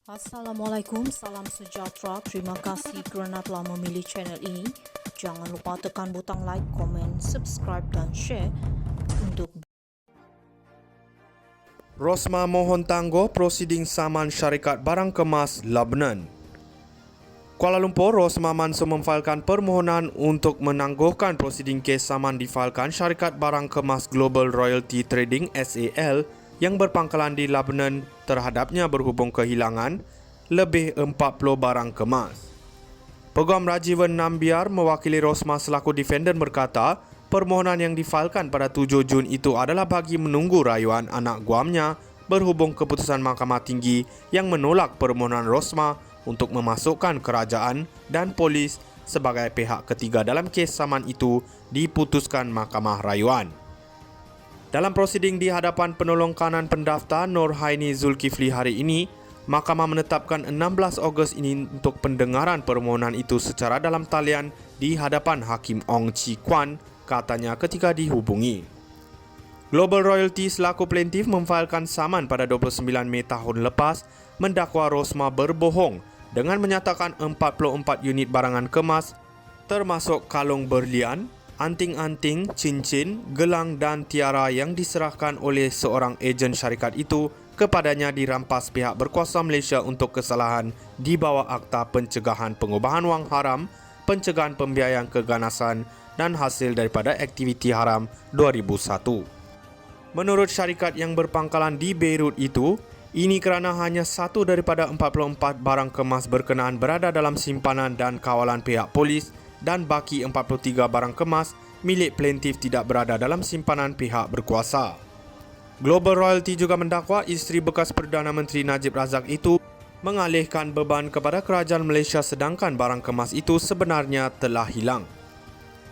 Assalamualaikum, salam sejahtera. Terima kasih kerana telah memilih channel ini. Jangan lupa tekan butang like, komen, subscribe dan share untuk Rosmah mohon tangguh prosiding saman syarikat barang kemas Lebanon. Kuala Lumpur, Rosmah Mansur memfailkan permohonan untuk menangguhkan prosiding kes saman difailkan syarikat barang kemas Global Royalty Trading SAL yang berpangkalan di Lebanon terhadapnya berhubung kehilangan lebih 40 barang kemas. Peguam Rajivan Nambiar mewakili Rosmah selaku defendant berkata, permohonan yang difailkan pada 7 Jun itu adalah bagi menunggu rayuan anak guamnya berhubung keputusan Mahkamah Tinggi yang menolak permohonan Rosmah untuk memasukkan kerajaan dan polis sebagai pihak ketiga dalam kes saman itu diputuskan Mahkamah Rayuan. Dalam prosiding di hadapan penolong kanan pendaftar Nur Haini Zulkifli hari ini, Mahkamah menetapkan 16 Ogos ini untuk pendengaran permohonan itu secara dalam talian di hadapan Hakim Ong Chi Kwan, katanya ketika dihubungi. Global Royalty selaku plaintiff memfailkan saman pada 29 Mei tahun lepas mendakwa Rosmah berbohong dengan menyatakan 44 unit barangan kemas termasuk kalung berlian, anting-anting, cincin, gelang dan tiara yang diserahkan oleh seorang ejen syarikat itu kepadanya dirampas pihak berkuasa Malaysia untuk kesalahan di bawah Akta Pencegahan Pengubahan Wang Haram, Pencegahan Pembiayaan Keganasan dan hasil daripada aktiviti haram 2001. Menurut syarikat yang berpangkalan di Beirut itu, ini kerana hanya satu daripada 44 barang kemas berkenaan berada dalam simpanan dan kawalan pihak polis dan baki 43 barang kemas milik plaintiff tidak berada dalam simpanan pihak berkuasa. Global Royalty juga mendakwa isteri bekas Perdana Menteri Najib Razak itu mengalihkan beban kepada kerajaan Malaysia sedangkan barang kemas itu sebenarnya telah hilang.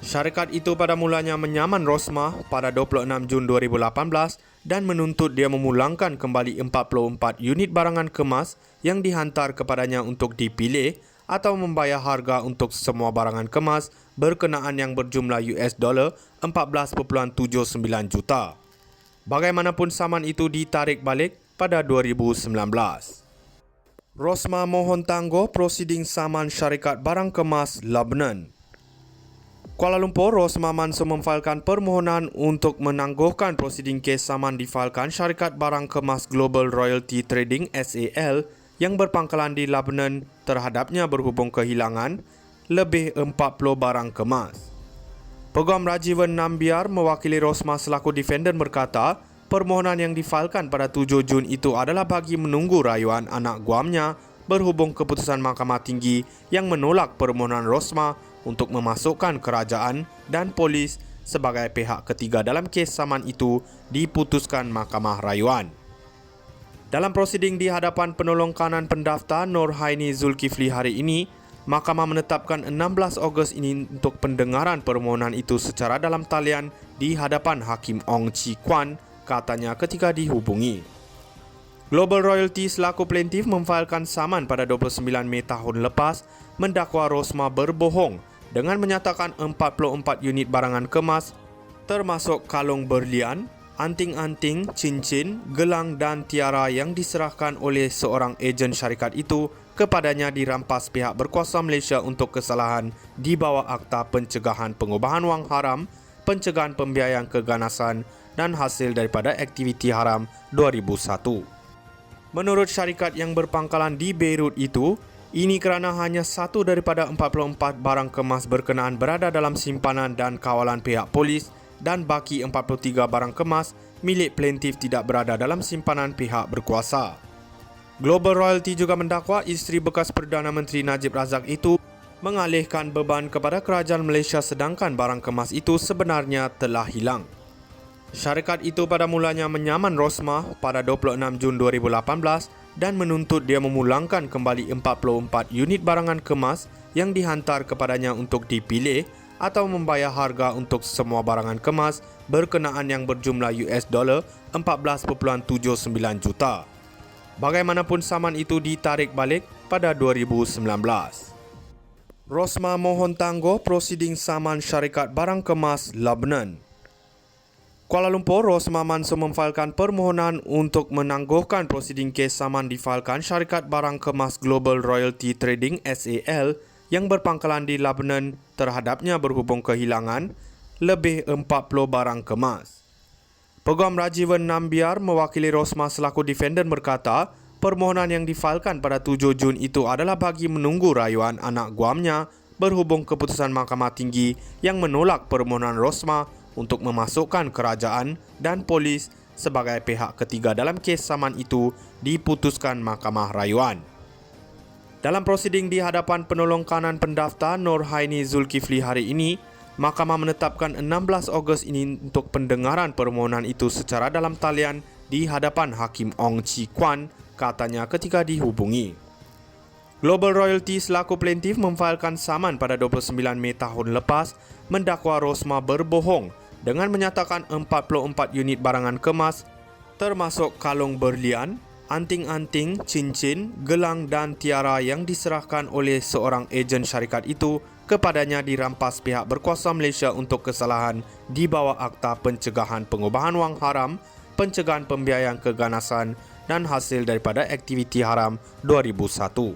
Syarikat itu pada mulanya menyaman Rosmah pada 26 Jun 2018 dan menuntut dia memulangkan kembali 44 unit barangan kemas yang dihantar kepadanya untuk dipilih atau membayar harga untuk semua barangan kemas berkenaan yang berjumlah $14.79 juta. Bagaimanapun saman itu ditarik balik pada 2019. Rosmah mohon tangguh prosiding saman syarikat barang kemas Lebanon. Kuala Lumpur, Rosmah Mansur memfailkan permohonan untuk menangguhkan prosiding kes saman difailkan syarikat barang kemas Global Royalty Trading SAL yang berpangkalan di Lebanon terhadapnya berhubung kehilangan lebih 40 barang kemas. Peguam Rajivan Nambiar mewakili Rosmah selaku defendant berkata, permohonan yang difailkan pada 7 Jun itu adalah bagi menunggu rayuan anak guamnya berhubung keputusan Mahkamah Tinggi yang menolak permohonan Rosmah untuk memasukkan kerajaan dan polis sebagai pihak ketiga dalam kes saman itu diputuskan Mahkamah Rayuan. Dalam prosiding di hadapan penolong kanan pendaftar Nur Haini Zulkifli hari ini, Mahkamah menetapkan 16 Ogos ini untuk pendengaran permohonan itu secara dalam talian di hadapan Hakim Ong Chi Kwan, katanya ketika dihubungi. Global Royalty selaku plaintiff memfailkan saman pada 29 Mei tahun lepas mendakwa Rosmah berbohong dengan menyatakan 44 unit barangan kemas termasuk kalung berlian, anting-anting, cincin, gelang dan tiara yang diserahkan oleh seorang ejen syarikat itu kepadanya dirampas pihak berkuasa Malaysia untuk kesalahan di bawah Akta Pencegahan Pengubahan Wang Haram, Pencegahan Pembiayaan Keganasan dan hasil daripada aktiviti haram 2001. Menurut syarikat yang berpangkalan di Beirut itu, ini kerana hanya satu daripada 44 barang kemas berkenaan berada dalam simpanan dan kawalan pihak polis dan baki 43 barang kemas milik plaintiff tidak berada dalam simpanan pihak berkuasa. Global Royalty juga mendakwa isteri bekas Perdana Menteri Najib Razak itu mengalihkan beban kepada kerajaan Malaysia sedangkan barang kemas itu sebenarnya telah hilang. Syarikat itu pada mulanya menyaman Rosmah pada 26 Jun 2018 dan menuntut dia memulangkan kembali 44 unit barangan kemas yang dihantar kepadanya untuk dipilih atau membayar harga untuk semua barangan kemas berkenaan yang berjumlah $14.79 juta. Bagaimanapun saman itu ditarik balik pada 2019. Rosmah mohon tangguh prosiding saman syarikat barang kemas Lebanon. Kuala Lumpur, Rosmah Mansor memfailkan permohonan untuk menangguhkan prosiding kes saman difailkan syarikat barang kemas Global Royalty Trading SAL yang berpangkalan di Lebanon terhadapnya berhubung kehilangan lebih 40 barang kemas. Peguam Rajivan Nambiar mewakili Rosmah selaku defendant berkata, permohonan yang difailkan pada 7 Jun itu adalah bagi menunggu rayuan anak guamnya berhubung keputusan Mahkamah Tinggi yang menolak permohonan Rosmah untuk memasukkan kerajaan dan polis sebagai pihak ketiga dalam kes saman itu diputuskan Mahkamah Rayuan. Dalam prosiding di hadapan penolong kanan pendaftar Nur Haini Zulkifli hari ini, Mahkamah menetapkan 16 Ogos ini untuk pendengaran permohonan itu secara dalam talian di hadapan Hakim Ong Chi Kwan, katanya ketika dihubungi. Global Royalty selaku plaintiff memfailkan saman pada 29 Mei tahun lepas mendakwa Rosmah berbohong dengan menyatakan 44 unit barangan kemas termasuk kalung berlian, anting-anting, cincin, gelang dan tiara yang diserahkan oleh seorang ejen syarikat itu kepadanya dirampas pihak berkuasa Malaysia untuk kesalahan di bawah Akta Pencegahan Pengubahan Wang Haram, Pencegahan Pembiayaan Keganasan dan Hasil daripada Aktiviti Haram 2001.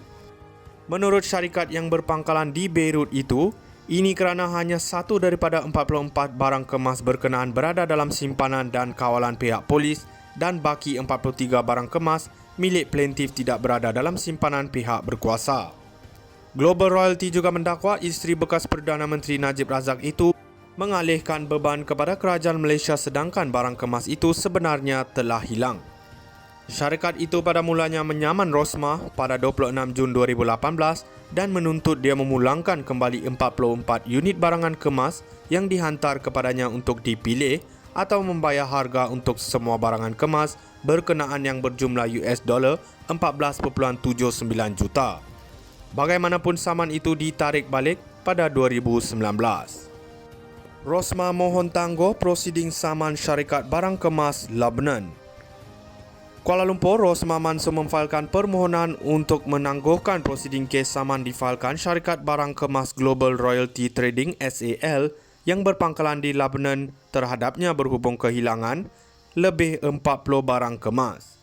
Menurut syarikat yang berpangkalan di Beirut itu, ini kerana hanya satu daripada 44 barang kemas berkenaan berada dalam simpanan dan kawalan pihak polis dan baki 43 barang kemas milik plaintiff tidak berada dalam simpanan pihak berkuasa. Global Royalty juga mendakwa isteri bekas Perdana Menteri Najib Razak itu mengalihkan beban kepada kerajaan Malaysia sedangkan barang kemas itu sebenarnya telah hilang. Syarikat itu pada mulanya menyaman Rosmah pada 26 Jun 2018 dan menuntut dia memulangkan kembali 44 unit barangan kemas yang dihantar kepadanya untuk dipilih atau membayar harga untuk semua barangan kemas berkenaan yang berjumlah $14.79 juta. Bagaimanapun saman itu ditarik balik pada 2019. Rosmah mohon tangguh prosiding saman syarikat barang kemas Lebanon. Kuala Lumpur, Rosmah Mansor memfailkan permohonan untuk menangguhkan prosiding kes saman difailkan syarikat barang kemas Global Royalty Trading SAL yang berpangkalan di Lebanon terhadapnya berhubung kehilangan lebih 40 barang kemas.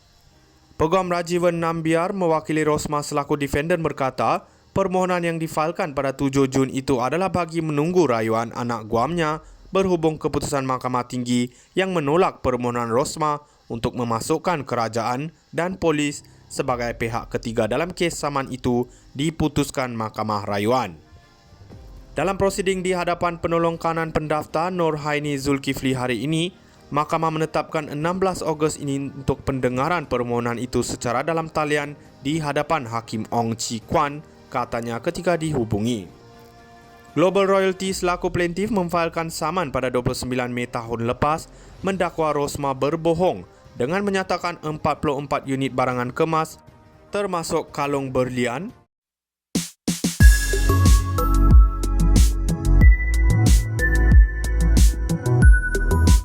Peguam Rajivan Nambiar mewakili Rosmah selaku defendant berkata, permohonan yang difailkan pada 7 Jun itu adalah bagi menunggu rayuan anak guamnya berhubung keputusan Mahkamah Tinggi yang menolak permohonan Rosmah untuk memasukkan kerajaan dan polis sebagai pihak ketiga dalam kes saman itu diputuskan Mahkamah Rayuan. Dalam prosiding di hadapan penolong kanan pendaftar Nur Haini Zulkifli hari ini, Mahkamah menetapkan 16 Ogos ini untuk pendengaran permohonan itu secara dalam talian di hadapan Hakim Ong Chi Kwan, katanya ketika dihubungi. Global Royalty selaku plaintiff memfailkan saman pada 29 Mei tahun lepas mendakwa Rosmah berbohong dengan menyatakan 44 unit barangan kemas termasuk kalung berlian,